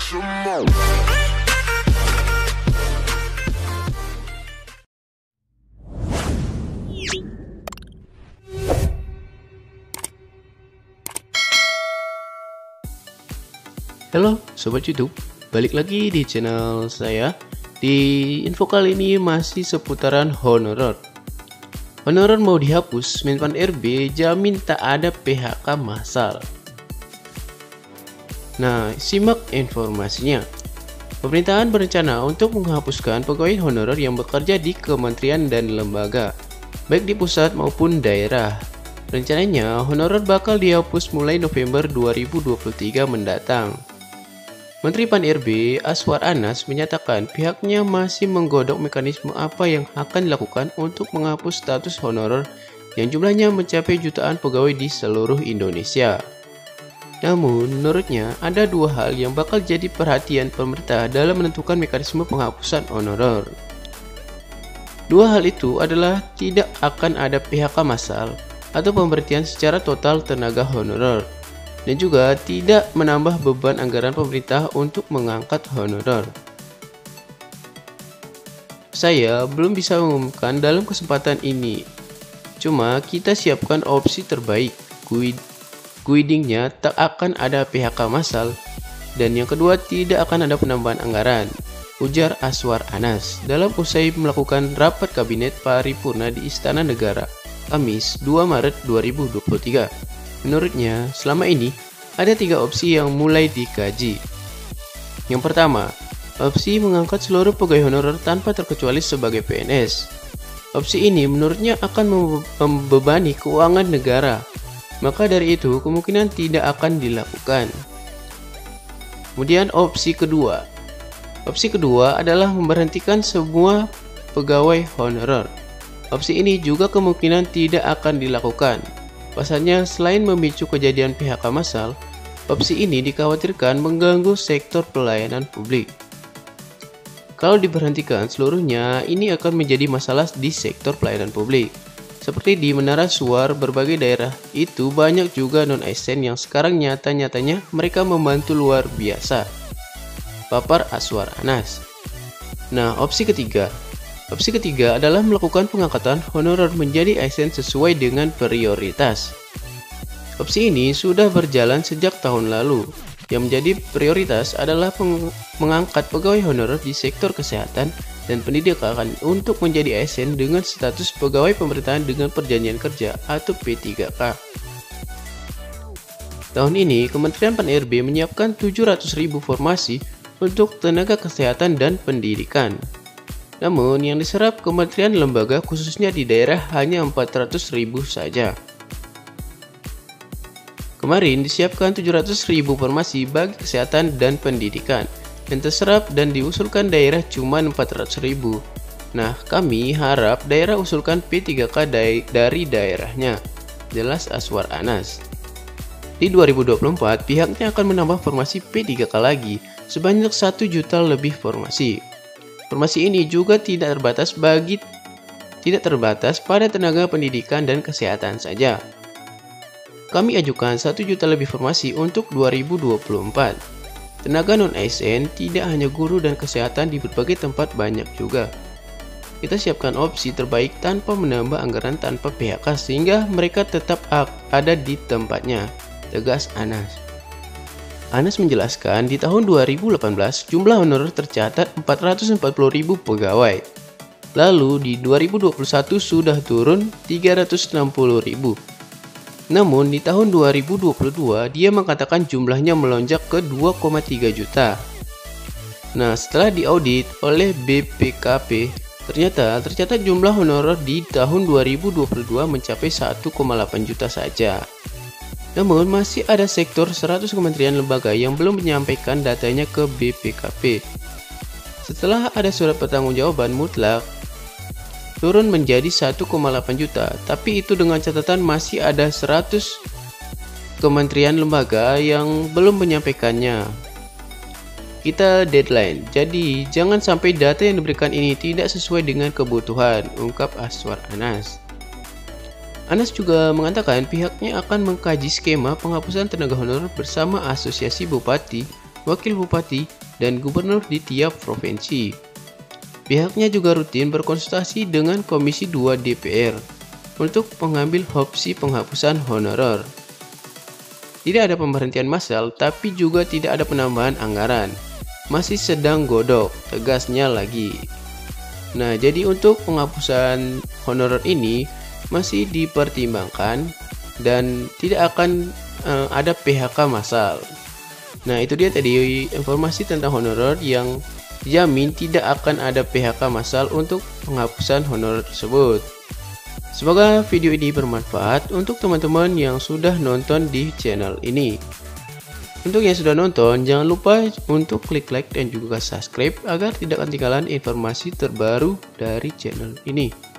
Halo Sobat YouTube, balik lagi di channel saya. Di info kali ini masih seputaran honorer. Honorer mau dihapus, Menpan RB jamin tak ada PHK massal. Nah, simak informasinya. Pemerintahan berencana untuk menghapuskan pegawai honorer yang bekerja di kementerian dan lembaga, baik di pusat maupun daerah. Rencananya, honorer bakal dihapus mulai November 2023 mendatang. Menteri Pan-RB Aswar Anas menyatakan pihaknya masih menggodok mekanisme apa yang akan dilakukan untuk menghapus status honorer yang jumlahnya mencapai jutaan pegawai di seluruh Indonesia. Namun, menurutnya ada dua hal yang bakal jadi perhatian pemerintah dalam menentukan mekanisme penghapusan honorer. Dua hal itu adalah tidak akan ada PHK massal atau pemberhentian secara total tenaga honorer, dan juga tidak menambah beban anggaran pemerintah untuk mengangkat honorer. Saya belum bisa mengumumkan dalam kesempatan ini, cuma kita siapkan opsi terbaik. Guidingnya tak akan ada PHK massal, dan yang kedua tidak akan ada penambahan anggaran, ujar Aswar Anas dalam usai melakukan rapat kabinet paripurna di Istana Negara, Kamis 2 Maret 2023. Menurutnya, selama ini ada 3 opsi yang mulai dikaji. Yang pertama, opsi mengangkat seluruh pegawai honorer tanpa terkecuali sebagai PNS. Opsi ini menurutnya akan membebani keuangan negara, maka dari itu kemungkinan tidak akan dilakukan. Kemudian opsi kedua. Opsi kedua adalah memberhentikan semua pegawai honorer. Opsi ini juga kemungkinan tidak akan dilakukan. Pasalnya, selain memicu kejadian PHK massal, opsi ini dikhawatirkan mengganggu sektor pelayanan publik. Kalau diberhentikan seluruhnya, ini akan menjadi masalah di sektor pelayanan publik. Seperti di Menara Suar, berbagai daerah itu banyak juga non-ASN yang sekarang nyata-nyatanya mereka membantu luar biasa, papar Aswar Anas. Nah, opsi ketiga. Opsi ketiga adalah melakukan pengangkatan honorer menjadi ASN sesuai dengan prioritas. Opsi ini sudah berjalan sejak tahun lalu. Yang menjadi prioritas adalah mengangkat pegawai honorer di sektor kesehatan dan pendidikan untuk menjadi ASN dengan status pegawai pemerintahan dengan perjanjian kerja atau P3K. Tahun ini, Kementerian Pan-RB menyiapkan 700.000 formasi untuk tenaga kesehatan dan pendidikan. Namun, yang diserap kementerian lembaga khususnya di daerah hanya 400.000 saja. Kemarin disiapkan 700.000 formasi bagi kesehatan dan pendidikan, yang terserap dan diusulkan daerah cuma 400.000. Nah, kami harap daerah usulkan P3K dari daerahnya, jelas Aswar Anas. Di 2024, pihaknya akan menambah formasi P3K lagi, sebanyak 1 juta lebih formasi. Formasi ini juga tidak terbatas pada tenaga pendidikan dan kesehatan saja. Kami ajukan 1 juta lebih formasi untuk 2024. Tenaga non-ASN tidak hanya guru dan kesehatan di berbagai tempat banyak juga. Kita siapkan opsi terbaik tanpa menambah anggaran tanpa PHK sehingga mereka tetap ada di tempatnya, tegas Anas. Anas menjelaskan di tahun 2018 jumlah honorer tercatat 440.000 pegawai. Lalu di 2021 sudah turun 360.000. Namun di tahun 2022 dia mengatakan jumlahnya melonjak ke 2,3 juta. Nah, setelah diaudit oleh BPKP, ternyata tercatat jumlah honorer di tahun 2022 mencapai 1,8 juta saja. Namun masih ada sektor 100 kementerian lembaga yang belum menyampaikan datanya ke BPKP. Setelah ada surat pertanggungjawaban mutlak, turun menjadi 1,8 juta, tapi itu dengan catatan masih ada 100 kementerian lembaga yang belum menyampaikannya. Kita deadline, jadi jangan sampai data yang diberikan ini tidak sesuai dengan kebutuhan, ungkap Aswar Anas. Anas juga mengatakan pihaknya akan mengkaji skema penghapusan tenaga honorer bersama Asosiasi Bupati wakil bupati, dan gubernur di tiap provinsi. Pihaknya juga rutin berkonsultasi dengan Komisi 2 DPR untuk mengambil opsi penghapusan honorer. Tidak ada pemberhentian massal, tapi juga tidak ada penambahan anggaran. Masih sedang godok, tegasnya lagi. Nah, jadi untuk penghapusan honorer ini masih dipertimbangkan dan tidak akan ada PHK massal. Nah, itu dia tadi informasi tentang honorer yang dijamin tidak akan ada PHK massal untuk penghapusan honorer tersebut. Semoga video ini bermanfaat untuk teman-teman yang sudah nonton di channel ini. Untuk yang sudah nonton, jangan lupa untuk klik like dan juga subscribe agar tidak ketinggalan informasi terbaru dari channel ini.